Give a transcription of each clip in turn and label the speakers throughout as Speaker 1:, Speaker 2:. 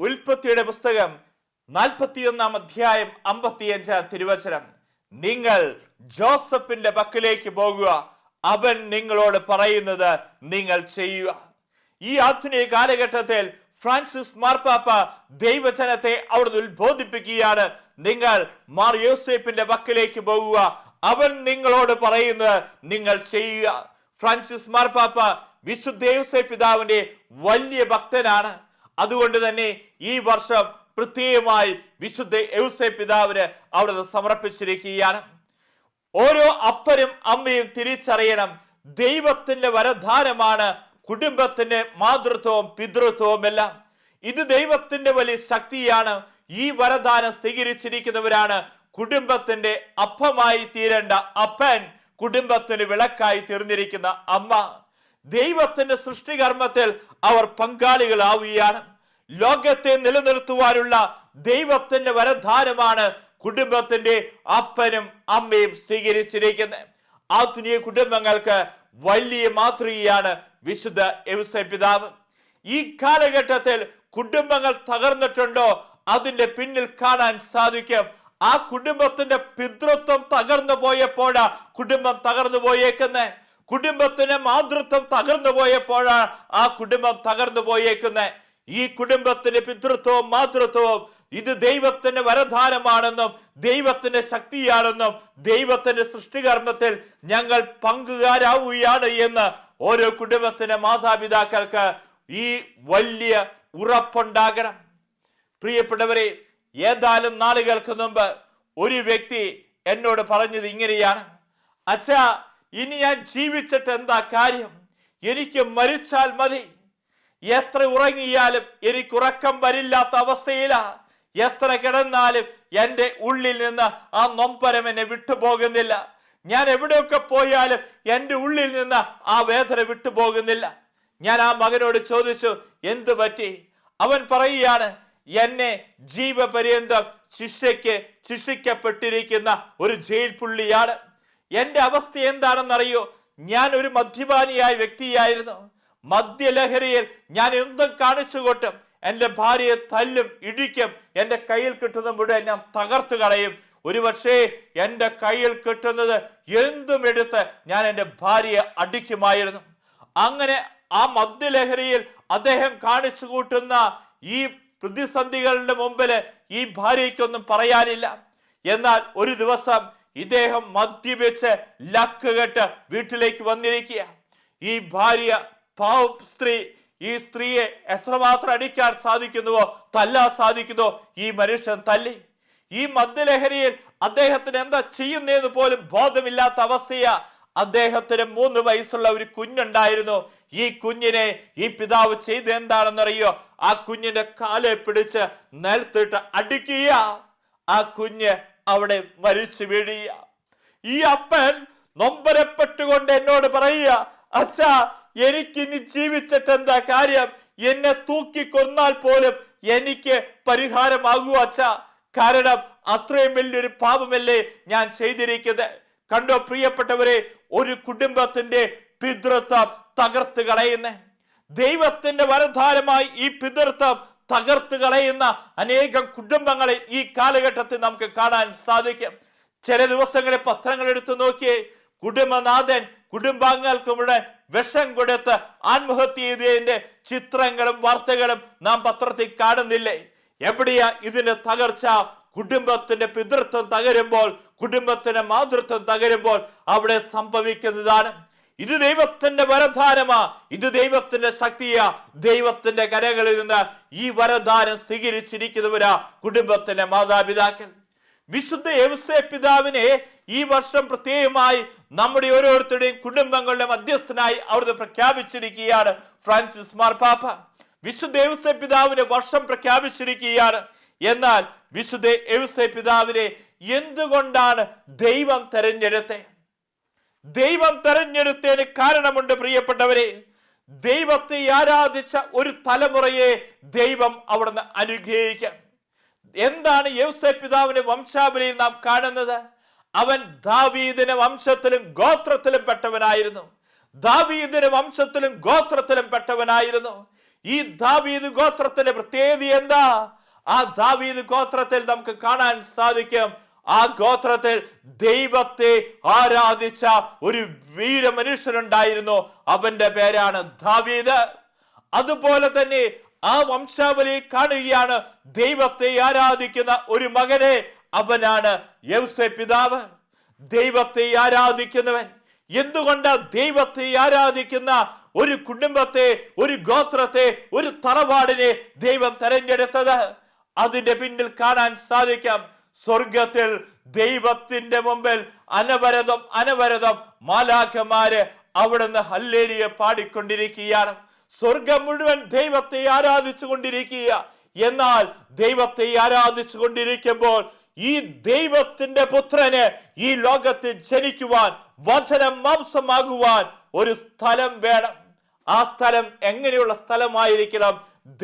Speaker 1: ഉൽപ്പത്തിയുടെ പുസ്തകം 41 അധ്യായം 55 തിരുവചനം. നിങ്ങൾ ജോസഫിന്റെ പക്കലേക്ക് പോകുക, അവൻ നിങ്ങളോട് പറയുന്നത് നിങ്ങൾ ചെയ്യുക. ഈ ആധുനിക കാലഘട്ടത്തിൽ ഫ്രാൻസിസ് മാർപ്പാപ്പ ദൈവജനത്തെ അവിടുന്ന് ഉത്ബോധിപ്പിക്കുകയാണ്. നിങ്ങൾ മാർ യോസേപ്പിന്റെ പക്കലേക്ക് പോകുക, അവൻ നിങ്ങളോട് പറയുന്നത് നിങ്ങൾ ചെയ്യുക. ഫ്രാൻസിസ് മാർപ്പാപ്പ വിശുദ്ധ യൗസേപ്പ് പിതാവിന്റെ വലിയ ഭക്തനാണ്. അതുകൊണ്ട് തന്നെ ഈ വർഷം പ്രത്യേകമായി വിശുദ്ധ യൗസേപ്പ് പിതാവിന് അവിടുന്ന് സമർപ്പിച്ചിരിക്കുകയാണ്. ഓരോ അപ്പനും അമ്മയും തിരിച്ചറിയണം, ദൈവത്തിന്റെ വരദാനമാണ് കുടുംബത്തിന്റെ മാതൃത്വവും പിതൃത്വവും എല്ലാം. ഇത് ദൈവത്തിന്റെ വലിയ ശക്തിയാണ്. ഈ വരദാനം സ്വീകരിച്ചിരിക്കുന്നവരാണ് കുടുംബത്തിന്റെ അപ്പമായി തീരേണ്ട അപ്പൻ, കുടുംബത്തിന് വിളക്കായി തീർന്നിരിക്കുന്ന അമ്മ. ദൈവത്തിന്റെ സൃഷ്ടികർമ്മത്തിൽ അവർ പങ്കാളികളാവുകയാണ്. ലോകത്തെ നിലനിർത്തുവാനുള്ള ദൈവത്തിന്റെ വരദാനമാണ് കുടുംബത്തിന്റെ അപ്പനും അമ്മയും സ്വീകരിച്ചിരിക്കുന്നത്. ആധുനിക കുടുംബങ്ങൾക്ക് വലിയ മാതൃകയാണ് വിശുദ്ധ യൗസേപ്പ് പിതാവ്. ഈ കാലഘട്ടത്തിൽ കുടുംബങ്ങൾ തകർന്നിട്ടുണ്ടോ, അതിന്റെ പിന്നിൽ കാണാൻ സാധിക്കും. ആ കുടുംബത്തിന്റെ പിതൃത്വം തകർന്നു പോയപ്പോഴാ കുടുംബം തകർന്നു പോയേക്കുന്നത്. കുടുംബത്തിന്റെ മാതൃത്വം തകർന്നു പോയപ്പോഴാണ് ആ കുടുംബം തകർന്നു പോയേക്കുന്നത്. ഈ കുടുംബത്തിന്റെ പിതൃത്വവും മാതൃത്വവും ഇത് ദൈവത്തിന്റെ വരദാനമാണെന്നും ദൈവത്തിന്റെ ശക്തിയാണെന്നും ദൈവത്തിന്റെ സൃഷ്ടികർമ്മത്തിൽ ഞങ്ങൾ പങ്കുകാരാവുകയാണ് എന്ന് ഓരോ കുടുംബത്തിന്റെ മാതാപിതാക്കൾക്ക് ഈ വലിയ ഉറപ്പുണ്ടാകണം. പ്രിയപ്പെട്ടവരെ, ഏതാനും നാളുകൾക്ക് മുമ്പ് ഒരു വ്യക്തി എന്നോട് പറഞ്ഞത് ഇങ്ങനെയാണ്: അച്ഛാ, ഇനി ഞാൻ ജീവിച്ചിട്ട് എന്താ കാര്യം? എനിക്ക് മരിച്ചാൽ മതി. എത്ര ഉറങ്ങിയാലും എനിക്ക് ഉറക്കം വരില്ലാത്ത അവസ്ഥയിലാ. എത്ര കിടന്നാലും എൻ്റെ ഉള്ളിൽ നിന്ന് ആ നൊമ്പരം എന്നെ വിട്ടുപോകുന്നില്ല. ഞാൻ എവിടെയൊക്കെ പോയാലും എൻ്റെ ഉള്ളിൽ നിന്ന് ആ വേദന വിട്ടുപോകുന്നില്ല. ഞാൻ ആ മകനോട് ചോദിച്ചു, എന്തു പറ്റി? അവൻ പറയുകയാണ്, എന്നെ ജീവപര്യന്തം ശിക്ഷിക്കപ്പെട്ടിരിക്കുന്ന ഒരു ജയിൽ പുള്ളിയാണ്. എൻ്റെ അവസ്ഥ എന്താണെന്നറിയോ? ഞാൻ ഒരു മദ്യപാനിയായ വ്യക്തിയായിരുന്നു. മദ്യലഹരിയിൽ ഞാൻ എന്തും കാണിച്ചു കൊട്ടും. എൻ്റെ ഭാര്യയെ തല്ലും, ഇടിക്കും. എൻ്റെ കയ്യിൽ കിട്ടുന്ന മുഴുവൻ ഞാൻ തകർത്ത് കളയും. ഒരുപക്ഷേ എൻ്റെ കയ്യിൽ കിട്ടുന്നത് എന്തും എടുത്ത് ഞാൻ എൻ്റെ ഭാര്യയെ അടിക്കുമായിരുന്നു. അങ്ങനെ ആ മദ്യലഹരിയിൽ അദ്ദേഹം കാണിച്ചു കൂട്ടുന്ന ഈ പ്രതിസന്ധികളുടെ മുമ്പിൽ ഈ ഭാര്യയ്ക്കൊന്നും പറയാനില്ല. എന്നാൽ ഒരു ദിവസം ഇദ്ദേഹം മദ്യപിച്ച് ലക്ക് കെട്ട് വീട്ടിലേക്ക് വന്നിരിക്കുക. ഈ ഭാര്യ, പാവ സ്ത്രീ, ഈ സ്ത്രീയെ എത്രമാത്രം അടിക്കാൻ സാധിക്കുന്നുവോ, തല്ലാൻ സാധിക്കുന്നുവോ ഈ മനുഷ്യൻ തല്ലി. ഈ മദ്യലഹരിയിൽ അദ്ദേഹത്തിന് എന്താ ചെയ്യുന്നതെന്ന് പോലും ബോധമില്ലാത്ത അവസ്ഥയാ. അദ്ദേഹത്തിന് 3 വയസ്സുള്ള ഒരു കുഞ്ഞുണ്ടായിരുന്നു. ഈ കുഞ്ഞിനെ ഈ പിതാവ് ചെയ്ത് എന്താണെന്നറിയോ? ആ കുഞ്ഞിന്റെ കാലെ പിടിച്ച് നിലത്തിട്ട് അടിക്കുക. ആ കുഞ്ഞ് അവിടെ മരിച്ചു വീഴുക. ഈ അപ്പൻ നൊമ്പരപ്പെട്ടുകൊണ്ട് എന്നോട് പറയുക, അച്ഛാ, എനിക്കിനി ജീവിച്ചിട്ട് എന്താ കാര്യം? എന്നെ തൂക്കി കൊന്നാൽ പോലും എനിക്ക് പരിഹാരമാകൂ അച്ഛാ. കാരണം അത്രയും വലിയൊരു പാപമല്ലേ ഞാൻ ചെയ്തിരിക്കുന്നത്. കണ്ടോ പ്രിയപ്പെട്ടവരെ, ഒരു കുടുംബത്തിന്റെ പിതൃത്വം തകർത്ത് കളയുന്ന, ദൈവത്തിന്റെ വരദാനമായി ഈ പിതൃത്വം തകർത്ത് കളയുന്ന അനേകം കുടുംബങ്ങളെ ഈ കാലഘട്ടത്തിൽ നമുക്ക് കാണാൻ സാധിക്കും. ചില ദിവസങ്ങളിൽ പത്രങ്ങൾ എടുത്തു നോക്കിയേ, കുടുംബനാഥൻ കുടുംബാംഗങ്ങൾക്ക് മുഴുവൻ വിഷം കൊടുത്ത് ആത്മഹത്യ ചെയ്തതിന്റെ ചിത്രങ്ങളും വാർത്തകളും നാം പത്രത്തിൽ കാണുന്നില്ലേ? എവിടെയാ ഇതിന്റെ തകർച്ച? കുടുംബത്തിന്റെ പിതൃത്വം തകരുമ്പോൾ, കുടുംബത്തിന്റെ മാതൃത്വം തകരുമ്പോൾ അവിടെ സംഭവിക്കുന്നതാണ്. ഇത് ദൈവത്തിന്റെ വരദാനമാ, ഇത് ദൈവത്തിന്റെ ശക്തിയാ. ദൈവത്തിന്റെ കരകളിൽ നിന്ന് ഈ വരദാനം സ്വീകരിച്ചിരിക്കുന്നവരാ കുടുംബത്തിന്റെ മാതാപിതാക്കൾ. വിശുദ്ധ യൗസേപ്പ് പിതാവിനെ ഈ വർഷം പ്രത്യേകമായി നമ്മുടെ ഓരോരുത്തരുടെയും കുടുംബങ്ങളുടെ മധ്യസ്ഥനായി അവിടുന്ന് പ്രഖ്യാപിച്ചിരിക്കുകയാണ് ഫ്രാൻസിസ് മാർപ്പാപ്പ. വിശുദ്ധ യൗസേപ്പ് പിതാവിനെ വർഷം പ്രഖ്യാപിച്ചിരിക്കുകയാണ്. എന്നാൽ വിശുദ്ധ യൗസേപ്പ് പിതാവിനെ എന്തുകൊണ്ടാണ് ദൈവം തെരഞ്ഞെടുത്തത്? ദൈവം തെരഞ്ഞെടുത്തതിന് കാരണമുണ്ട് പ്രിയപ്പെട്ടവരെ. ദൈവത്തെ ആരാധിച്ച ഒരു തലമുറയെ ദൈവം അവിടുന്ന് അനുഗ്രഹിക്കാം. എന്താണ് യൗസേപ്പ് പിതാവിന്റെ വംശാവലിയിൽ നാം കാണുന്നത്? അവൻ ദാവീദിന്റെ വംശത്തിലും ഗോത്രത്തിലും പെട്ടവനായിരുന്നു. ദാവീദിന്റെ വംശത്തിലും ഗോത്രത്തിലും പെട്ടവനായിരുന്നു. ഈ ദാവീദ് ഗോത്രത്തിന്റെ പ്രത്യേകത എന്താ? ആ ദാവീദ് ഗോത്രത്തിൽ നമുക്ക് കാണാൻ സാധിക്കും, ആ ഗോത്രത്തിൽ ദൈവത്തെ ആരാധിച്ച ഒരു വീര മനുഷ്യനുണ്ടായിരുന്നു. അവന്റെ പേരാണ് ദാവീദ്. അതുപോലെ തന്നെ ആ വംശാവലി കാണുകയാണ് ദൈവത്തെ ആരാധിക്കുന്ന ഒരു മകനെ. അവനാണ് യൗസേ പിതാവ്. ദൈവത്തെ ആരാധിക്കുന്നവൻ. എന്തുകൊണ്ട് ദൈവത്തെ ആരാധിക്കുന്ന ഒരു കുടുംബത്തെ, ഒരു ഗോത്രത്തെ, ഒരു തറവാടിനെ ദൈവം തെരഞ്ഞെടുത്തത്? അതിന്റെ പിന്നിൽ കാണാൻ സാധിക്കാം, സ്വർഗത്തിൽ ദൈവത്തിന്റെ മുമ്പിൽ അനവരതം മാലാഖമാര് അവിടുന്ന് ഹല്ലേലൂയ പാടിക്കൊണ്ടിരിക്കുകയാണ്. സ്വർഗം മുഴുവൻ ദൈവത്തെ ആരാധിച്ചു കൊണ്ടിരിക്കുക. എന്നാൽ ദൈവത്തെ ആരാധിച്ചു കൊണ്ടിരിക്കുമ്പോൾ ഈ ദൈവത്തിന്റെ പുത്രന് ഈ ലോകത്തിൽ ജനിക്കുവാൻ, വചനം മാംസമാകുവാൻ ഒരു സ്ഥലം വേണം. ആ സ്ഥലം എങ്ങനെയുള്ള സ്ഥലമായിരിക്കണം?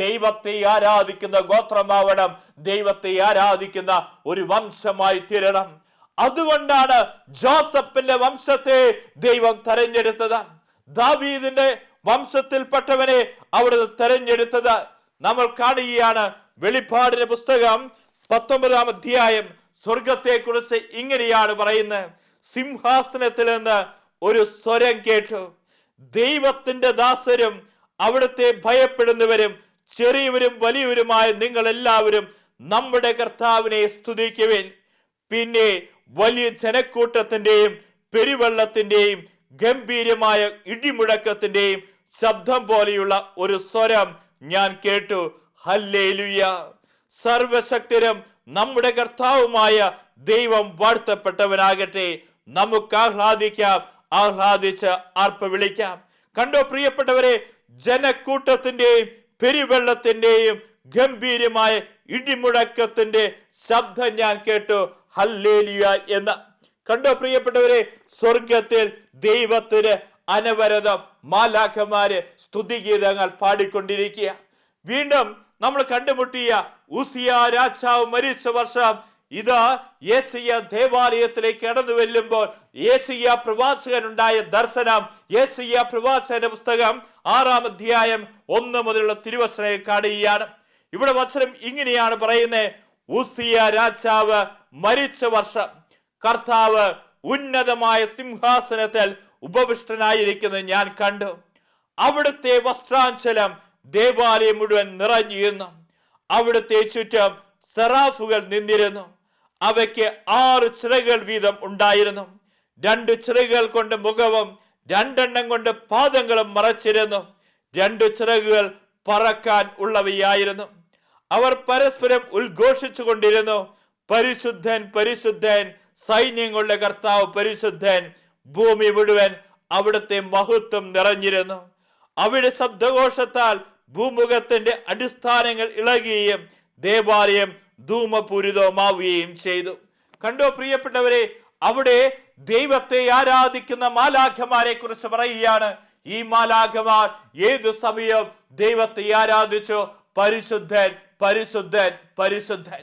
Speaker 1: ദൈവത്തെ ആരാധിക്കുന്ന ഗോത്രമാവണം, ദൈവത്തെ ആരാധിക്കുന്ന ഒരു വംശമായി തീരണം. അതുകൊണ്ടാണ് ജോസഫിന്റെ വംശത്തെ ദൈവം തെരഞ്ഞെടുത്തത്. ദാവീദിന്റെ വംശത്തിൽപ്പെട്ടവനെ അവിടുന്ന് തെരഞ്ഞെടുത്തത് നമ്മൾ കാണുകയാണ്. വെളിപ്പാടിന്റെ പുസ്തകം 19-ാം അധ്യായം സ്വർഗത്തെ കുറിച്ച് ഇങ്ങനെയാണ് പറയുന്നത്. സിംഹാസനത്തിൽ നിന്ന് ഒരു സ്വരം കേട്ടു, ദൈവത്തിന്റെ ദാസരും അവിടുത്തെ ഭയപ്പെടുന്നവരും ചെറിയവരും വലിയവരുമായ നിങ്ങൾ എല്ലാവരും നമ്മുടെ കർത്താവിനെ സ്തുതിക്കുവിൻ. പിന്നെ വലിയ ജനക്കൂട്ടത്തിന്റെയും പെരുവെള്ളത്തിന്റെയും ഗംഭീരമായ ഇടിമുഴക്കത്തിന്റെയും ശബ്ദം പോലെയുള്ള ഒരു സ്വരം ഞാൻ കേട്ടു. ഹല്ലേലൂയ! സർവശക്തരും നമ്മുടെ കർത്താവുമായ ദൈവം വാഴ്ത്തപ്പെട്ടവനാകട്ടെ. നമുക്ക് ആഹ്ലാദിക്കാം, ആഹ്ലാദിച്ച് ആർപ്പ് വിളിക്കാം. കണ്ടോ പ്രിയപ്പെട്ടവരെ, ജനക്കൂട്ടത്തിന്റെയും പെരുവെള്ളത്തിന്റെയും ഗംഭീരമായ ഇടിമുഴക്കത്തിന്റെ ശബ്ദം ഞാൻ കേട്ടു. ഹല്ലേലൂയ എന്ന്. കണ്ടോ പ്രിയപ്പെട്ടവരെ, സ്വർഗത്തിൽ ദൈവത്തിന് അനവരതം മാലാഖമാര് സ്തുതിഗീതങ്ങൾ പാടിക്കൊണ്ടിരിക്കുക. വീണ്ടും നമ്മൾ കണ്ടുമുട്ടിയ ഉസിയ രാജാവ് മരിച്ച വർഷം ഇത് യെശയ്യാ ദേവാലയത്തിലേക്ക് കടന്നു വെല്ലുമ്പോൾ യെശയ്യാ പ്രവാചകനുണ്ടായ ദർശനം, യെശയ്യാ പ്രവാചകന്റെ പുസ്തകം 6-ാം അധ്യായം 1 മുതലുള്ള തിരുവചനങ്ങൾ കാണുകയാണ്. ഇവിടെ വചനം ഇങ്ങനെയാണ് പറയുന്നത്, ഉസിയ രാജാവ് മരിച്ച വർഷം കർത്താവ് ഉന്നതമായ സിംഹാസനത്തിൽ ഉപവിഷ്ടനായിരിക്കുന്നത് ഞാൻ കണ്ടു. അവിടുത്തെ വസ്ത്രാഞ്ചലം ദേവാലയം മുഴുവൻ നിറഞ്ഞിരുന്നു. അവിടുത്തെ ചുറ്റും സെറാഫുകൾ നിന്നിരുന്നു. അവയ്ക്ക് 6 ചിറകുകൾ വീതം ഉണ്ടായിരുന്നു. 2 ചിറകുകൾ കൊണ്ട് മുഖവും 2 കൊണ്ട് പാദങ്ങളും മറച്ചിരുന്നു. 2 ചിറകുകൾ പറക്കാൻ ഉള്ളവയായിരുന്നു. അവർ പരസ്പരം ഉദ്ഘോഷിച്ചു കൊണ്ടിരുന്നു, പരിശുദ്ധൻ പരിശുദ്ധൻ, സൈന്യങ്ങളുടെ കർത്താവ് പരിശുദ്ധൻ. ഭൂമി മുഴുവൻ അവിടുത്തെ മഹത്വം നിറഞ്ഞിരുന്നു. അവിടെ ശബ്ദഘോഷത്താൽ ഭൂമുഖത്തിന്റെ അടിസ്ഥാനങ്ങൾ ഇളകുകയും ദേവാലയം ധൂമപൂരിതമാവുകയും ചെയ്തു. കണ്ടോ പ്രിയപ്പെട്ടവരെ, അവിടെ ദൈവത്തെ ആരാധിക്കുന്ന മാലാഖമാരെ കുറിച്ച് പറയുകയാണ്. ഈ മാലാഖമാർ ഏതു സമയവും ദൈവത്തെ ആരാധിച്ചു, പരിശുദ്ധൻ പരിശുദ്ധൻ പരിശുദ്ധൻ.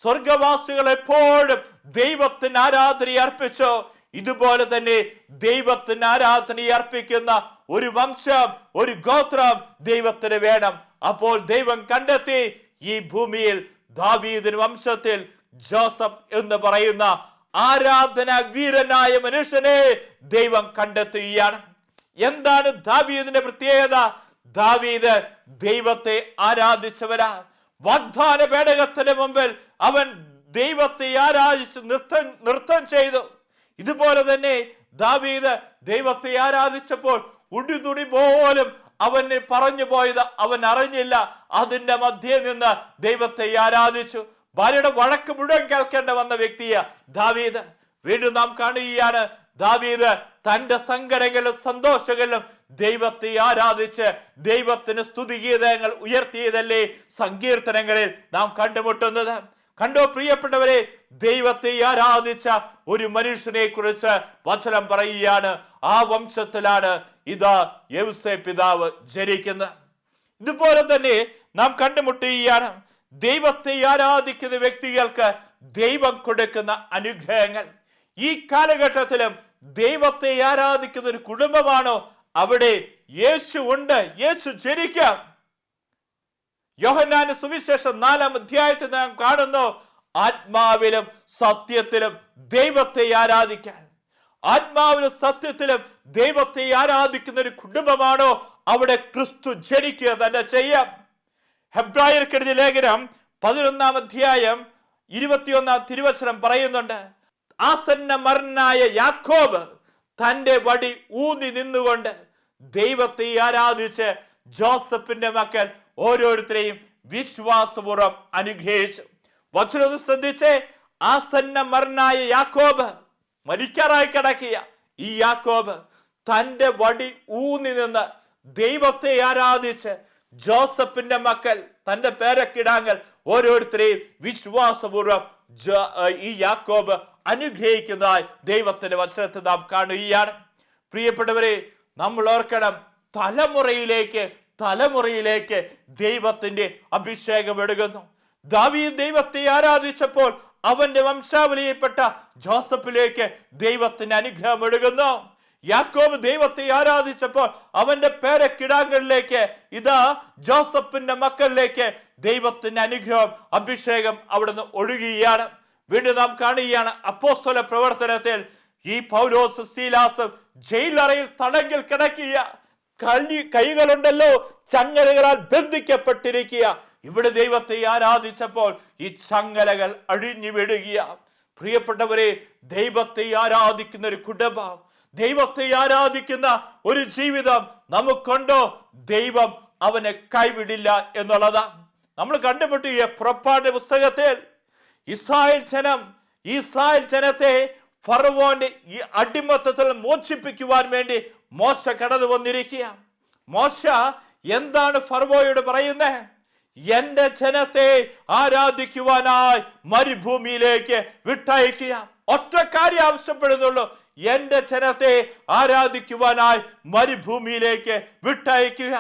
Speaker 1: സ്വർഗവാസികൾ എപ്പോഴും ദൈവത്തിന് ആരാധന അർപ്പിച്ചു. ഇതുപോലെ തന്നെ ദൈവത്തിന് ആരാധന അർപ്പിക്കുന്ന ഒരു വംശം, ഒരു ഗോത്രം ദൈവത്തിന് വേണം. അപ്പോൾ ദൈവം കണ്ടെത്തി, ഈ ഭൂമിയിൽ ദാവീദിൻ വംശത്തിൽ ജോസഫ് എന്ന് പറയുന്ന ആരാധന വീരനായ മനുഷ്യനെ ദൈവം കണ്ടെത്തുകയാണ്. എന്താണ് ദാവീദിന്റെ പ്രത്യേകത? ദാവീദ് ദൈവത്തെ ആരാധിച്ചവരാ. വാഗ്ദാന പേടകത്തിന് മുമ്പിൽ അവൻ ദൈവത്തെ ആരാധിച്ച് നൃത്തം ചെയ്തു. ഇതുപോലെ തന്നെ ദാവീദ് ദൈവത്തെ ആരാധിച്ചപ്പോൾ ഉടുതുടി പോലും അവന് പറഞ്ഞു പോയത് അവൻ അറിഞ്ഞില്ല. അതിന്റെ മധ്യേ നിന്ന് ദൈവത്തെ ആരാധിച്ചു. ഭാര്യയുടെ വഴക്ക് മുഴുവൻ കേൾക്കേണ്ട വന്ന വ്യക്തിയാ ദാവീദ്. വീണ്ടും നാം കാണുകയാണ്, ദാവീദ് തന്റെ സങ്കടങ്ങളിലും സന്തോഷങ്ങളിലും ദൈവത്തെ ആരാധിച്ച് ദൈവത്തിന് സ്തുതിഗീതങ്ങൾ ഉയർത്തിയതല്ലേ സങ്കീർത്തനങ്ങളിൽ നാം കണ്ടുമുട്ടുന്നത്. കണ്ടോ പ്രിയപ്പെട്ടവരെ, ദൈവത്തെ ആരാധിച്ച ഒരു മനുഷ്യനെ കുറിച്ച് വചനം പറയുകയാണ്. ആ വംശത്തിലാണ് ഇതാ യൗസേ പിതാവ് ജനിക്കുന്നത്. ഇതുപോലെ തന്നെ നാം കണ്ടുമുട്ടുകയാണ് ദൈവത്തെ ആരാധിക്കുന്ന വ്യക്തികൾക്ക് ദൈവം കൊടുക്കുന്ന അനുഗ്രഹങ്ങൾ. ഈ കാലഘട്ടത്തിലും ദൈവത്തെ ആരാധിക്കുന്ന ഒരു കുടുംബമാണോ അവിടെ യേശു ഉണ്ട്, യേശു ജനിക്കാം. യോഹന്നാന്റെ സുവിശേഷം 4-ാം അധ്യായത്തിൽ നാം കാണുന്നു, ആത്മാവിലും സത്യത്തിലും ദൈവത്തെ ആരാധിക്കാൻ. ആത്മാവിലും സത്യത്തിലും ദൈവത്തെ ആരാധിക്കുന്ന ഒരു കുടുംബമാണോ അവിടെ ക്രിസ്തു ജനിക്കുക തന്നെ ചെയ്യാം. ഹെബ്രായർക്കെഴുതിയ ലേഖനം 11-ാം അധ്യായം 21-ാം തിരുവചനം പറയുന്നുണ്ട്, ആസന്ന മർനായ യാക്കോബ് തന്റെ വടി ഊന്നി നിന്നുകൊണ്ട് ദൈവത്തെ ആരാധിച്ച് ജോസഫിന്റെ മക്കൾ ഓരോരുത്തരെയും വിശ്വാസപൂർവ്വം അനുഗ്രഹിച്ചു. വചനം ശ്രദ്ധിച്ച്, ആസന്ന മർനായ യാക്കോബ്, മരിക്കാറായി കിടക്കിയ ഈ യാക്കോബ് തന്റെ വടി ഊന്നി നിന്ന് ദൈവത്തെ ആരാധിച്ച് ജോസഫിന്റെ മക്കൾ, തന്റെ പേരക്കിടാങ്ങൾ ഓരോരുത്തരെയും വിശ്വാസപൂർവ്വം ഈ യാക്കോബ് അനുഗ്രഹിക്കുന്നതായി ദൈവത്തിന്റെ വചനത്തിൽ നാം കാണുകയാണ്. പ്രിയപ്പെട്ടവരെ, നമ്മൾ ഓർക്കണം, തലമുറയിലേക്ക് ദൈവത്തിന്റെ അഭിഷേകം എടുക്കുന്നു. ദാവീദ് ദൈവത്തെ ആരാധിച്ചപ്പോൾ അവന്റെ വംശാവലിയിൽപ്പെട്ട ജോസഫിലേക്ക് ദൈവത്തിന്റെ അനുഗ്രഹം ഒഴുകുന്നു. യാക്കോബ് ദൈവത്തെ ആരാധിച്ചപ്പോൾ അവന്റെ പേരക്കിടാങ്ങളിലേക്ക്, ഇതാ ജോസഫിന്റെ മക്കളിലേക്ക് ദൈവത്തിന്റെ അനുഗ്രഹം, അഭിഷേകം അവിടുന്ന് ഒഴുകുകയാണ്. വീണ്ടും നാം കാണുകയാണ് അപ്പോസ്തല പ്രവർത്തനത്തിൽ ഈ പൗലോസ് സീലാസും ജയിലറയിൽ തടങ്കിൽ കിടക്കുക, കൈകളുണ്ടല്ലോ ചങ്ങലകളാൽ ബന്ധിക്കപ്പെട്ടിരിക്കുക. ഇവിടെ ദൈവത്തെ ആരാധിച്ചപ്പോൾ ഈ ചങ്ങലകൾ അഴിഞ്ഞു വിടുക. പ്രിയപ്പെട്ടവരെ, ദൈവത്തെ ആരാധിക്കുന്ന ഒരു കുടുംബം, ദൈവത്തെ ആരാധിക്കുന്ന ഒരു ജീവിതം നമുക്കുണ്ടോ, ദൈവം അവനെ കൈവിടില്ല എന്നുള്ളതാണ്. നമ്മൾ കണ്ടുമുട്ടിയ പുറപ്പാടിന്റെ പുസ്തകത്തിൽ ഇസ്രായേൽ ജനത്തെ ഫറവോന്റെ ഈ അടിമത്തത്തിൽ മോചിപ്പിക്കുവാൻ വേണ്ടി മോശ കടന്നു വന്നിരിക്കുക. മോശ എന്താണ് ഫറവോയോട് പറയുന്നത്? എന്റെ ജനത്തെ ആരാധിക്കുവാനായി മരുഭൂമിയിലേക്ക് വിട്ടയക്കുക. ഒറ്റ കാര്യം ആവശ്യപ്പെടുന്നുള്ളൂ, എന്റെ ജനത്തെ ആരാധിക്കുവാനായി മരുഭൂമിയിലേക്ക് വിട്ടയക്കുക.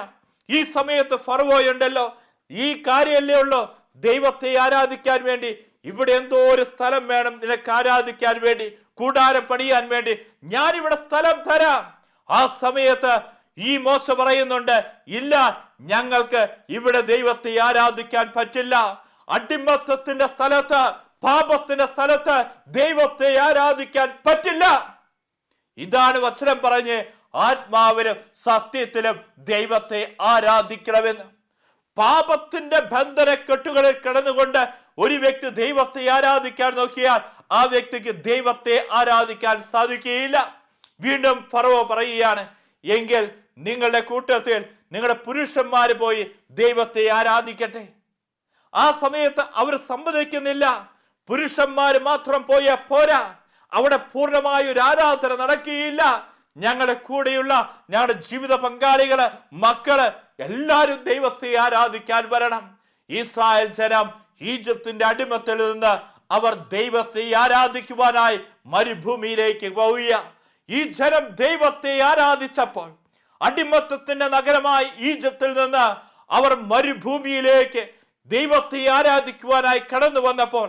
Speaker 1: ഈ സമയത്ത് ഫറവോയുണ്ടല്ലോ, ഈ കാര്യമല്ലേ ഉള്ളൂ, ദൈവത്തെ ആരാധിക്കാൻ വേണ്ടി ഇവിടെ എന്തോ ഒരു സ്ഥലം വേണം നിനക്ക് ആരാധിക്കാൻ വേണ്ടി, കൂടാരം പണിയാൻ വേണ്ടി, ഞാനിവിടെ സ്ഥലം തരാം. ആ സമയത്ത് ഈ മോശ പറയുന്നുണ്ട്, ഇല്ല, ഞങ്ങൾക്ക് ഇവിടെ ദൈവത്തെ ആരാധിക്കാൻ പറ്റില്ല. അടിമത്തത്തിന്റെ സ്ഥലത്ത്, പാപത്തിന്റെ സ്ഥലത്ത് ദൈവത്തെ ആരാധിക്കാൻ പറ്റില്ല. ഇതാണ് വചനം പറഞ്ഞ് ആത്മാവിലും സത്യത്തിലും ദൈവത്തെ ആരാധിക്കണമെന്ന്. പാപത്തിന്റെ ബന്ധനക്കെട്ടുകളിൽ കിടന്നുകൊണ്ട് ഒരു വ്യക്തി ദൈവത്തെ ആരാധിക്കാൻ നോക്കിയാൽ ആ വ്യക്തിക്ക് ദൈവത്തെ ആരാധിക്കാൻ സാധിക്കുകയില്ല. വീണ്ടും ഫറവോ പറയുകയാണ്, എങ്കിൽ നിങ്ങളുടെ കൂട്ടത്തിൽ നിങ്ങളുടെ പുരുഷന്മാര് പോയി ദൈവത്തെ ആരാധിക്കട്ടെ. ആ സമയത്ത് അവർ സമ്മതിക്കുന്നില്ല. പുരുഷന്മാര് മാത്രം പോയാൽ പോരാ, അവിടെ പൂർണ്ണമായ ഒരു ആരാധന നടക്കുകയില്ല. ഞങ്ങളുടെ കൂടെയുള്ള ഞങ്ങളുടെ ജീവിത പങ്കാളികള്, മക്കള് എല്ലാവരും ദൈവത്തെ ആരാധിക്കാൻ വരണം. ഇസ്രായേൽ ജനം ഈജിപ്തിന്റെ അടിമത്തിൽ നിന്ന് അവർ ദൈവത്തെ ആരാധിക്കുവാനായി മരുഭൂമിയിലേക്ക് പോവുക. ഈ ജനം ദൈവത്തെ ആരാധിച്ചപ്പോൾ അടിമത്തത്തിന്റെ നഗരമായി ഈജിപ്തിൽ നിന്ന് അവർ മരുഭൂമിയിലേക്ക് ദൈവത്തെ ആരാധിക്കുവാനായി കടന്നു വന്നപ്പോൾ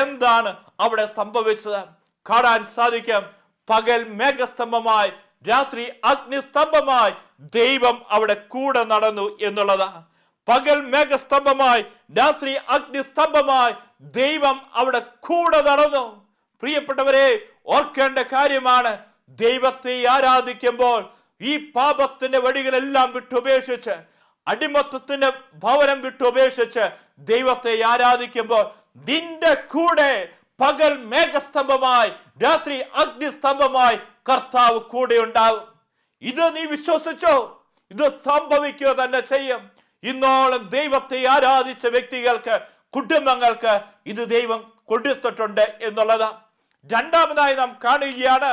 Speaker 1: എന്താണ് അവിടെ സംഭവിച്ചത് കാണാൻ സാധിക്കും. പകൽ മേഘസ്തംഭമായി, രാത്രി അഗ്നിസ്തംഭമായി ദൈവം അവിടെ കൂടെ നടന്നു എന്നുള്ളതാണ്. പകൽ മേഘസ്തംഭമായി, രാത്രി അഗ്നിസ്തംഭമായി ദൈവം അവിടെ കൂടെ നടന്നു. പ്രിയപ്പെട്ടവരെ, ഓർക്കേണ്ട കാര്യമാണ്, ദൈവത്തെ ആരാധിക്കുമ്പോൾ ഈ പാപത്തിന്റെ വഴികളെല്ലാം വിട്ടുപേക്ഷിച്ച്, അടിമത്തത്തിന്റെ ഭവനം വിട്ടുപേക്ഷിച്ച് ദൈവത്തെ ആരാധിക്കുമ്പോൾ നിന്റെ കൂടെ പകൽ മേഘസ്തംഭമായി, രാത്രി അഗ്നിസ്തംഭമായി കർത്താവ് കൂടെ ഉണ്ടാവും. ഇത് നീ വിശ്വസിച്ചോ? ഇത് സംഭവിക്കുക തന്നെ ചെയ്യും. ഇന്നോളം ദൈവത്തെ ആരാധിച്ച വ്യക്തികൾക്ക്, കുടുംബങ്ങൾക്ക് ഇത് ദൈവം കൊടുത്തിട്ടുണ്ട് എന്നുള്ളത്. രണ്ടാമതായി നാം കാണുകയാണ്,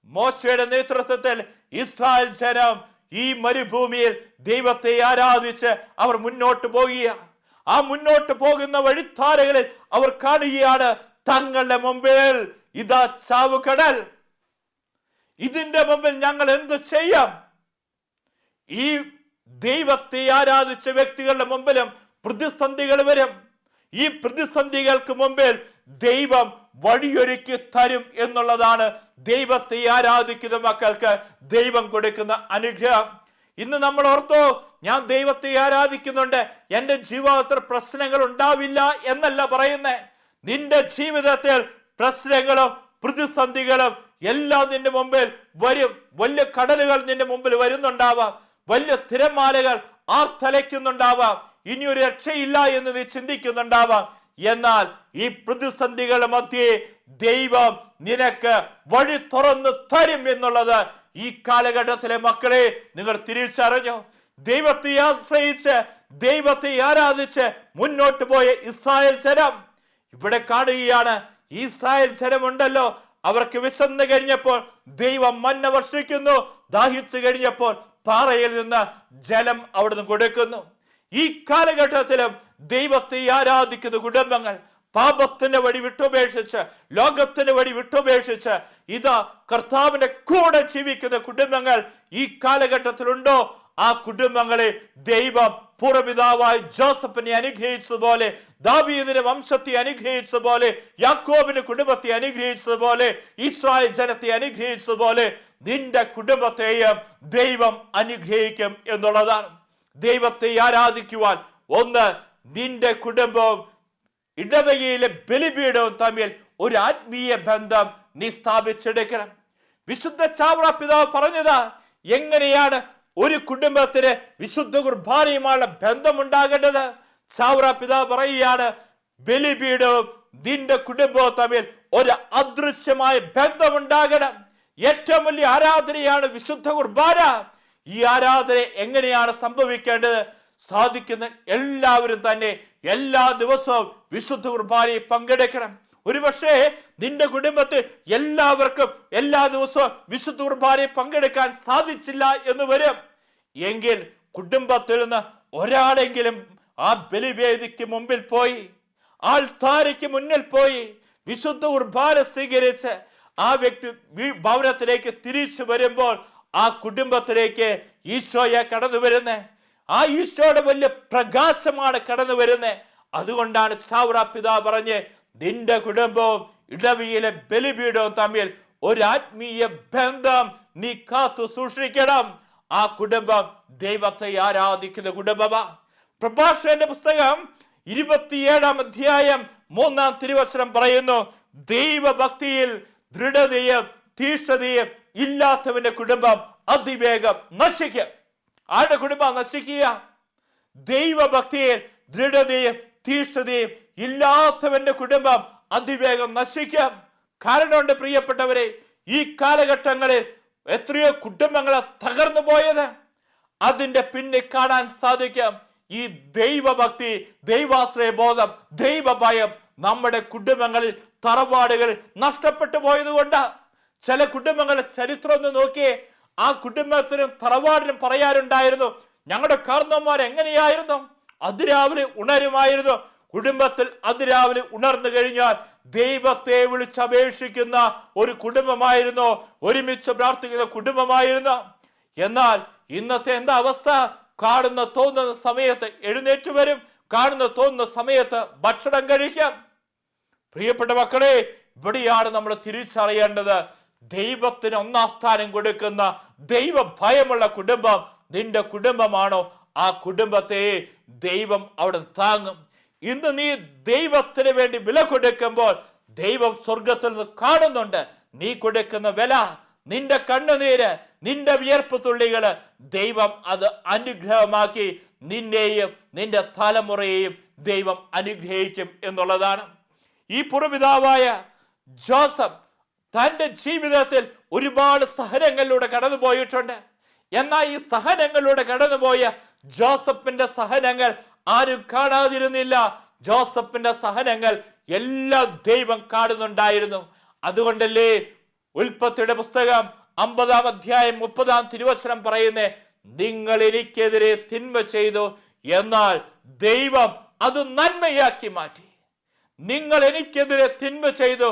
Speaker 1: മോശയുടെ നേതൃത്വത്തിൽ ഇസ്രായേൽ ജനം ഈ മരുഭൂമിയിൽ ദൈവത്തെ ആരാധിച്ച് അവർ മുന്നോട്ട് പോകുക. ആ മുന്നോട്ട് പോകുന്ന വഴിത്താരകളിൽ അവർ കാണുകയാണ്, തങ്ങളുടെ മുമ്പിൽ ഇതാ ചാവുകടൽ. ഇതിന്റെ മുമ്പിൽ ഞങ്ങൾ എന്ത് ചെയ്യാം? ഈ ദൈവത്തെ ആരാധിച്ച വ്യക്തികളുടെ മുമ്പിലും പ്രതിസന്ധികൾ വരും. ഈ പ്രതിസന്ധികൾക്ക് മുമ്പിൽ ദൈവം വഴിയൊരുക്കി തരും എന്നുള്ളതാണ് ദൈവത്തെ ആരാധിക്കുന്ന മക്കൾക്ക് ദൈവം കൊടുക്കുന്ന അനുഗ്രഹം. ഇന്ന് നമ്മൾ ഓർത്തോ, ഞാൻ ദൈവത്തെ ആരാധിക്കുന്നുണ്ട്, എൻ്റെ ജീവിതത്തിൽ പ്രശ്നങ്ങൾ ഉണ്ടാവില്ല എന്നല്ല പറയുന്നേ. നിന്റെ ജീവിതത്തിൽ പ്രശ്നങ്ങളും പ്രതിസന്ധികളും എല്ലാം നിന്റെ മുമ്പിൽ വരും. വലിയ കടലുകൾ നിന്റെ മുമ്പിൽ വരുന്നുണ്ടാവാം, വലിയ തിരമാലകൾ ആർത്തലയ്ക്കുന്നുണ്ടാവാം, ഇനിയൊരു രക്ഷയില്ല എന്ന് നീ ചിന്തിക്കുന്നുണ്ടാവാം. എന്നാൽ ഈ പ്രതിസന്ധികളുടെ മധ്യേ ദൈവം നിനക്ക് വഴി തുറന്നു തരും എന്നുള്ളത് ഈ കാലഘട്ടത്തിലെ മക്കളെ നിങ്ങൾ തിരിച്ചറിഞ്ഞു. ദൈവത്തെ ആശ്രയിച്ച് ദൈവത്തെ ആരാധിച്ച് മുന്നോട്ട് പോയ ഇസ്രായേൽ ജനം ഇവിടെ കാണുകയാണ്. ഇസ്രായേൽ ജനമുണ്ടല്ലോ, അവർക്ക് വിശന്നു കഴിഞ്ഞപ്പോൾ ദൈവം മന്ന വർഷിക്കുന്നു, ദാഹിച്ചു കഴിഞ്ഞപ്പോൾ പാറയിൽ നിന്ന് ജലം അവിടുന്ന് കൊടുക്കുന്നു. ഈ കാലഘട്ടത്തിലും ദൈവത്തെ ആരാധിക്കുന്ന കുടുംബങ്ങൾ പാപത്തിന്റെ വഴി വിട്ടുപേക്ഷിച്ച്, ലോകത്തിന്റെ വഴി വിട്ടുപേക്ഷിച്ച് ഇതാ കർത്താവിന്റെ കൂടെ ജീവിക്കുന്ന കുടുംബങ്ങൾ ഈ കാലഘട്ടത്തിലുണ്ടോ? ആ കുടുംബങ്ങളെ ദൈവം പൂർവ്വപിതാവായ ജോസഫിനെ അനുഗ്രഹിച്ചതുപോലെ, ദാവീദിന്റെ വംശത്തെ അനുഗ്രഹിച്ചതുപോലെ, യാക്കോബിന്റെ കുടുംബത്തെ അനുഗ്രഹിച്ചതുപോലെ, ഇസ്രായേൽ ജനത്തെ അനുഗ്രഹിച്ചതുപോലെ നിന്റെ കുടുംബത്തെയും ദൈവം അനുഗ്രഹിക്കും എന്നുള്ളതാണ്. ദൈവത്തെ ആരാധിക്കുവാൻ ഒന്ന്, നിന്റെ കുടുംബവും ഇടവകയിലെ ബലിപീഠവും തമ്മിൽ ഒരു ആത്മീയ ബന്ധം നീ സ്ഥാപിച്ചെടുക്കണം. വിശുദ്ധ ചാവറ പിതാവ് പറഞ്ഞതാ, എങ്ങനെയാണ് ഒരു കുടുംബത്തിന് വിശുദ്ധ കുർബാനയുമായുള്ള ബന്ധമുണ്ടാകേണ്ടത്. ചാവറ പിതാവ് പറയുകയാണ്, ബലിപീഠവും നിന്റെ കുടുംബവും തമ്മിൽ ഒരു അദൃശ്യമായ ബന്ധമുണ്ടാകണം. ഏറ്റവും വലിയ ആരാധനയാണ് വിശുദ്ധ കുർബാന. ഈ ആരാധന എങ്ങനെയാണ് സംഭവിക്കേണ്ടത്? സാധിക്കുന്ന എല്ലാവരും തന്നെ എല്ലാ ദിവസവും വിശുദ്ധ കുർബാനയിൽ പങ്കെടുക്കണം. ഒരുപക്ഷെ നിന്റെ കുടുംബത്തിൽ എല്ലാവർക്കും എല്ലാ ദിവസവും വിശുദ്ധ കുർബാനയിൽ പങ്കെടുക്കാൻ സാധിച്ചില്ല എന്ന് വരും. എങ്കിൽ കുടുംബത്തിൽ നിന്ന് ഒരാളെങ്കിലും ആ ബലിവേദിക്ക് മുമ്പിൽ പോയി, ആൾത്താരയ്ക്ക് മുന്നിൽ പോയി വിശുദ്ധ കുർബാന സ്വീകരിച്ച് ആ വ്യക്തി ഭവനത്തിലേക്ക് തിരിച്ചു വരുമ്പോൾ ആ കുടുംബത്തിലേക്ക് ഈശോയെ കടന്നു വരുന്നേ. ആ ഈശോയുടെ വലിയ പ്രകാശമാണ് കടന്നു വരുന്നത്. അതുകൊണ്ടാണ് ചാവറ പിതാവ് പറഞ്ഞ്, നിന്റെ കുടുംബവും ഇടവയിലെ ബലിപീഠവും തമ്മിൽ ഒരു ആത്മീയ ബന്ധം നീ കാത്തു സൂക്ഷിക്കണം. ആ കുടുംബം ദൈവത്തെ ആരാധിക്കുന്ന കുടുംബമാ. പ്രഭാഷകന്റെ പുസ്തകം 27-ാം അധ്യായം 3-ാം തിരുവചനം പറയുന്നു, ദൈവഭക്തിയിൽ ദൃഢതയും തീഷ്ണതയും ഇല്ലാത്തവന്റെ കുടുംബം അതിവേഗം നശിക്കും. ആരുടെ കുടുംബം നശിക്കുക? ദൈവഭക്തിയിൽ ദൃഢതയും തീഷ്ണതയും ഇല്ലാത്തവന്റെ കുടുംബം അതിവേഗം നശിക്കും. കാരണമുണ്ട് പ്രിയപ്പെട്ടവരെ, ഈ കാലഘട്ടങ്ങളിൽ എത്രയോ കുടുംബങ്ങളെ തകർന്നു പോയത്. അതിന്റെ പിന്നിൽ കാണാൻ സാധിക്കും ഈ ദൈവഭക്തി, ദൈവാശ്രയ ബോധം, ദൈവഭയം നമ്മുടെ കുടുംബങ്ങളിൽ, തറവാടുകളിൽ നഷ്ടപ്പെട്ടു പോയതുകൊണ്ട്. ചില കുടുംബങ്ങളുടെ ചരിത്രം ഒന്ന് നോക്കിയേ. ആ കുടുംബത്തിനും തറവാടിനും പറയാറുണ്ടായിരുന്നു, ഞങ്ങളുടെ കാരണവന്മാർ എങ്ങനെയായിരുന്നു? അതിരാവിലെ ഉണരുമായിരുന്നു. കുടുംബത്തിൽ അതിരാവിലെ ഉണർന്നു കഴിഞ്ഞാൽ ദൈവത്തെ വിളിച്ചപേക്ഷിക്കുന്ന ഒരു കുടുംബമായിരുന്നു, ഒരുമിച്ച് പ്രാർത്ഥിക്കുന്ന കുടുംബമായിരുന്നു. എന്നാൽ ഇന്നത്തെ എന്താ അവസ്ഥ? കാണുന്ന തോന്നുന്ന സമയത്ത് എഴുന്നേറ്റ് വരും, കാണുന്ന തോന്നുന്ന സമയത്ത് ഭക്ഷണം കഴിക്കാം. പ്രിയപ്പെട്ട മക്കളെ, ഇവിടെയാണ് നമ്മൾ തിരിച്ചറിയേണ്ടത്. ദൈവത്തിന് ഒന്നാം സ്ഥാനം കൊടുക്കുന്ന ദൈവ ഭയമുള്ള കുടുംബം നിന്റെ കുടുംബമാണോ? ആ കുടുംബത്തെ ദൈവം അവിടെ താങ്ങും. ഇന്ന് നീ ദൈവത്തിന് വേണ്ടി വില കൊടുക്കുമ്പോൾ ദൈവം സ്വർഗത്തിൽ നിന്ന് കാണുന്നുണ്ട്. നീ കൊടുക്കുന്ന വില, നിന്റെ കണ്ണുനീര്, നിന്റെ വിയർപ്പ് തുള്ളികള് ദൈവം അത് അനുഗ്രഹമാക്കി നിന്നെയും നിന്റെ തലമുറയെയും ദൈവം അനുഗ്രഹിക്കും എന്നുള്ളതാണ്. ഈ പൂർവ്വപിതാവായ ജോസഫ് തൻ്റെ ജീവിതത്തിൽ ഒരുപാട് സഹനങ്ങളിലൂടെ കടന്നു പോയിട്ടുണ്ട്. എന്നാൽ ഈ സഹനങ്ങളിലൂടെ കടന്നുപോയ ജോസഫിന്റെ സഹനങ്ങൾ ആരും കാണാതിരുന്നില്ല. ജോസഫിന്റെ സഹനങ്ങൾ എല്ലാം ദൈവം കാണുന്നുണ്ടായിരുന്നു. അതുകൊണ്ടല്ലേ ഉൽപ്പത്തിയുടെ പുസ്തകം 50-ാം അധ്യായം 30-ാം തിരുവചനം പറയുന്നേ, നിങ്ങൾ എനിക്കെതിരെ തിന്മ ചെയ്തു, എന്നാൽ ദൈവം അത് നന്മയാക്കി മാറ്റി. നിങ്ങൾ എനിക്കെതിരെ തിന്മ ചെയ്തു,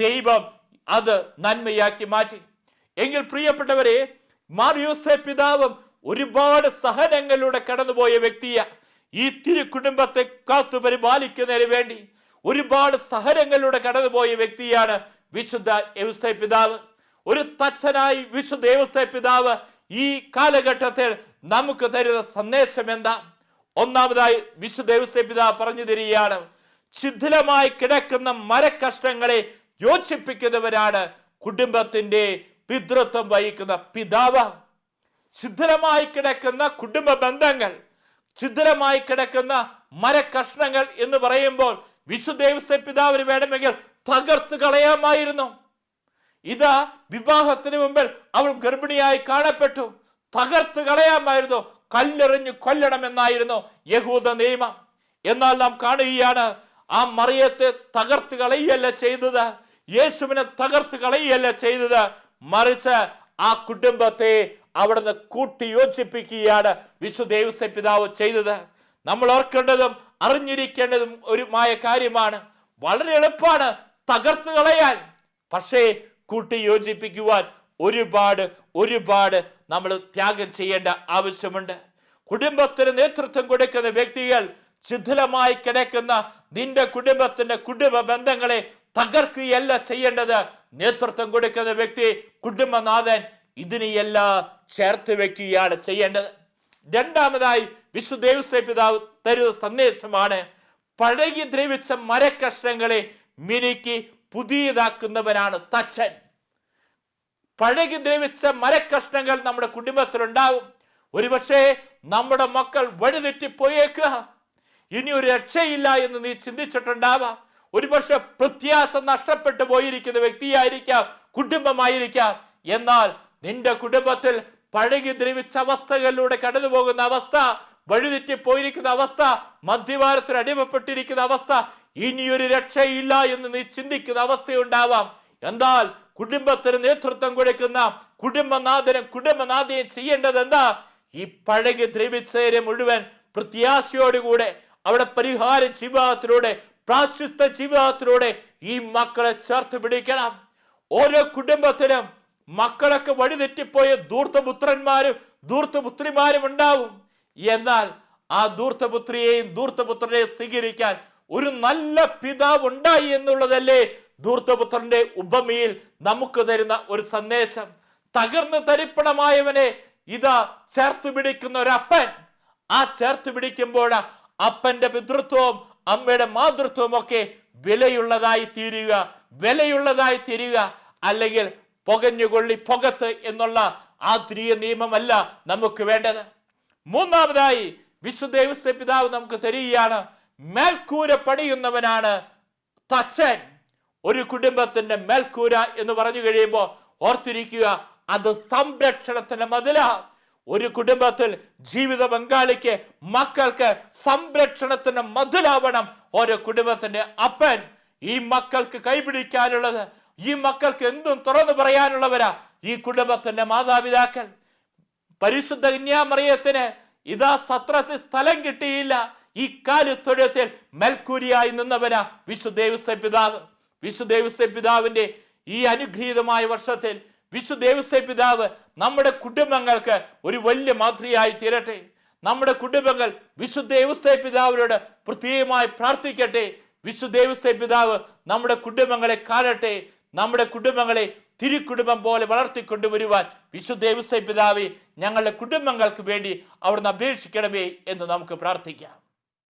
Speaker 1: ദൈവം അത് നന്മയാക്കി മാറ്റി. എങ്കിൽ പ്രിയപ്പെട്ടവരെ, മാർ യോസേഫ് പിതാവും ഒരുപാട് സഹനങ്ങളിലൂടെ കടന്നുപോയ വ്യക്തിയ. ഈ തിരു കുടുംബത്തെ കാത്തു പരിപാലിക്കുന്നതിന് വേണ്ടി ഒരുപാട് സഹനങ്ങളിലൂടെ കടന്നുപോയ വ്യക്തിയാണ് വിശുദ്ധ യോസേഫ് പിതാവ്. ഒരു തച്ചനായി വിശുദ്ധ യോസേഫ് പിതാവ് ഈ കാലഘട്ടത്തിൽ നമുക്ക് തരുന്ന സന്ദേശം എന്താ? ഒന്നാമതായി വിശുദ്ധ ഔസേപ്പ് പിതാവ് പറഞ്ഞു തരികയാണ്, ശിഥിലമായി കിടക്കുന്ന മരക്കഷ്ണങ്ങളെ യോജിപ്പിക്കുന്നവരാണ് കുടുംബത്തിന്റെ പിതൃത്വം വഹിക്കുന്ന പിതാവ്. ശിഥിലമായി കിടക്കുന്ന കുടുംബ ബന്ധങ്ങൾ, ശിഥിലമായി കിടക്കുന്ന മരക്കഷ്ണങ്ങൾ എന്ന് പറയുമ്പോൾ വിശുദ്ധ ഔസേപ്പ് പിതാവിന് വേണമെങ്കിൽ തകർത്ത് കളയാമായിരുന്നു. ഇതാ വിവാഹത്തിന് മുമ്പിൽ അവൾ ഗർഭിണിയായി കാണപ്പെട്ടു, തകർത്ത് കളയാമായിരുന്നു, കല്ലെറിഞ്ഞു കൊല്ലണമെന്നായിരുന്നു യഹൂദ നിയമം. എന്നാൽ നാം കാണുകയാണ്, ആ മറിയത്തെ തകർത്ത് കളയല്ല ചെയ്തത്, യേശുവിനെ തകർത്ത് കളയല്ല ചെയ്തത്, മറിച്ച് ആ കുടുംബത്തെ അവിടുന്ന് കൂട്ടി യോജിപ്പിക്കുകയാണ് വിശുദ്ധ ഔസേപ്പ് പിതാവ് ചെയ്തത്. നമ്മൾ ഓർക്കേണ്ടതും അറിഞ്ഞിരിക്കേണ്ടതും ഒരുമായ കാര്യമാണ്. വളരെ എളുപ്പമാണ് തകർത്ത് കളയാൻ, പക്ഷേ കൂട്ടി യോജിപ്പിക്കുവാൻ ഒരുപാട് നമ്മൾ ത്യാഗം ചെയ്യേണ്ട ആവശ്യമുണ്ട്. കുടുംബത്തിന് നേതൃത്വം കൊടുക്കുന്ന വ്യക്തികൾ ശിഥിലമായി കിടക്കുന്ന നിന്റെ കുടുംബത്തിന്റെ കുടുംബ ബന്ധങ്ങളെ തകർക്കുകയല്ല ചെയ്യേണ്ടത്. നേതൃത്വം കൊടുക്കുന്ന വ്യക്തി, കുടുംബനാഥൻ, ഇതിനെയെല്ലാം ചേർത്ത് വെക്കുകയാണ് ചെയ്യേണ്ടത്. രണ്ടാമതായി വിശുദ്ധ ഔസേപ്പ് പിതാവ് തരുന്ന സന്ദേശമാണ്, പഴകി ദ്രവിച്ച മരക്കഷ്ണങ്ങളെ മിനുക്കി പുതിയതാക്കുന്നവനാണ് തച്ചൻ. പഴകി ദ്രവിച്ച മരക്കഷ്ണങ്ങൾ നമ്മുടെ കുടുംബത്തിലുണ്ടാവും. ഒരുപക്ഷെ നമ്മുടെ മക്കൾ വഴിതെറ്റിപ്പോയേക്കുക, ഇനി ഒരു രക്ഷയില്ല എന്ന് നീ ചിന്തിച്ചിട്ടുണ്ടാവാം. ഒരുപക്ഷെ പ്രത്യാശ നഷ്ടപ്പെട്ടു പോയിരിക്കുന്ന വ്യക്തിയായിരിക്കാം, കുടുംബമായിരിക്കാം. എന്നാൽ നിന്റെ കുടുംബത്തിൽ പഴകി ദ്രവിച്ച അവസ്ഥകളിലൂടെ കടന്നു പോകുന്ന അവസ്ഥ, വഴിതെറ്റിപ്പോയിരിക്കുന്ന അവസ്ഥ, മദ്യപാനത്തിന് അടിമപ്പെട്ടിരിക്കുന്ന അവസ്ഥ, ഇനിയൊരു രക്ഷയില്ല എന്ന് നീ ചിന്തിക്കുന്ന അവസ്ഥയുണ്ടാവാം. എന്നാൽ കുടുംബത്തിന് നേതൃത്വം കൊടുക്കുന്ന കുടുംബനാഥയെ ചെയ്യേണ്ടത് എന്താ? ഈ പഴകി ദ്രവിച്ചവരെ മുഴുവൻ പ്രത്യാശയോടുകൂടെ അവിടെ പരിഹാര ജീവിതത്തിലൂടെ, പ്രാശ്ചിത്ത ജീവിതത്തിലൂടെ ഈ മക്കളെ ചേർത്ത് പിടിക്കണം. ഓരോ കുടുംബത്തിലും മക്കളൊക്കെ വഴിതെറ്റിപ്പോയ ധൂർത്തപുത്രന്മാരും ധൂർത്തപുത്രിമാരും ഉണ്ടാവും. എന്നാൽ ആ ധൂർത്തപുത്രിയെയും ധൂർത്തപുത്രനെയും സ്വീകരിക്കാൻ ഒരു നല്ല പിതാവ് ഉണ്ടായി എന്നുള്ളതല്ലേ ധൂർത്തപുത്രന്റെ ഉപമയിൽ നമുക്ക് തരുന്ന ഒരു സന്ദേശം. തകർന്ന് തരിപ്പണമായവനെ ഇതാ ചേർത്ത് പിടിക്കുന്ന ഒരു അപ്പൻ. ആ ചേർത്ത് പിടിക്കുമ്പോൾ അപ്പന്റെ പിതൃത്വവും അമ്മയുടെ മാതൃത്വവും ഒക്കെ വിലയുള്ളതായി തീരുക, അല്ലെങ്കിൽ പുകഞ്ഞുകൊള്ളി പുകത്ത് എന്നുള്ള ആധുനിക നിയമമല്ല നമുക്ക് വേണ്ടത്. മൂന്നാമതായി വിശുദ്ധ ഔസേപ്പ് പിതാവ് നമുക്ക് തരികയാണ്, മേൽക്കൂര പണിയുന്നവനാണ് തച്ചൻ. ഒരു കുടുംബത്തിന്റെ മേൽക്കൂര എന്ന് പറഞ്ഞു കഴിയുമ്പോൾ ഓർത്തിരിക്കുക, അത് സംരക്ഷണത്തിന്റെ മതിലാ. ഒരു കുടുംബത്തിൽ ജീവിത പങ്കാളിക്ക്, മക്കൾക്ക് സംരക്ഷണത്തിന്റെ മതിലാവണം ഓരോ കുടുംബത്തിന്റെ അപ്പൻ. ഈ മക്കൾക്ക് കൈപിടിക്കാനുള്ളത്, ഈ മക്കൾക്ക് എന്തും തുറന്നു പറയാനുള്ളവരാ ഈ കുടുംബത്തിന്റെ മാതാപിതാക്കൾ. പരിശുദ്ധ കന്യാമറിയത്തിന് ഇതാ സത്രത്തിൽ സ്ഥലം കിട്ടിയില്ല, ഈ കാലിത്തൊഴുത്തിൽ മേൽക്കൂരിയായി നിന്നവനാ വിശുദ്ധ ഔസേപ്പ് പിതാവ്. വിശുദ്ധ ഔസേപ്പ് പിതാവിന്റെ ഈ അനുഗ്രഹീതമായ വർഷത്തിൽ വിശുദ്ധ ഔസേപ്പ് പിതാവ് നമ്മുടെ കുടുംബങ്ങൾക്ക് ഒരു വലിയ മാതൃകയായി തീരട്ടെ. നമ്മുടെ കുടുംബങ്ങൾ വിശുദ്ധ ഔസേപ്പ് പിതാവിനോട് പ്രത്യേകമായി പ്രാർത്ഥിക്കട്ടെ. വിശുദ്ധ ഔസേപ്പ് പിതാവ് നമ്മുടെ കുടുംബങ്ങളെ കാണട്ടെ. നമ്മുടെ കുടുംബങ്ങളെ തിരുക്കുടുംബം പോലെ വളർത്തിക്കൊണ്ടുവരുവാൻ വിശുദ്ധ ഔസേപ്പ് പിതാവേ, ഞങ്ങളുടെ കുടുംബങ്ങൾക്ക് വേണ്ടി അവിടുന്ന് അപേക്ഷിക്കണമേ എന്ന് നമുക്ക് പ്രാർത്ഥിക്കാം.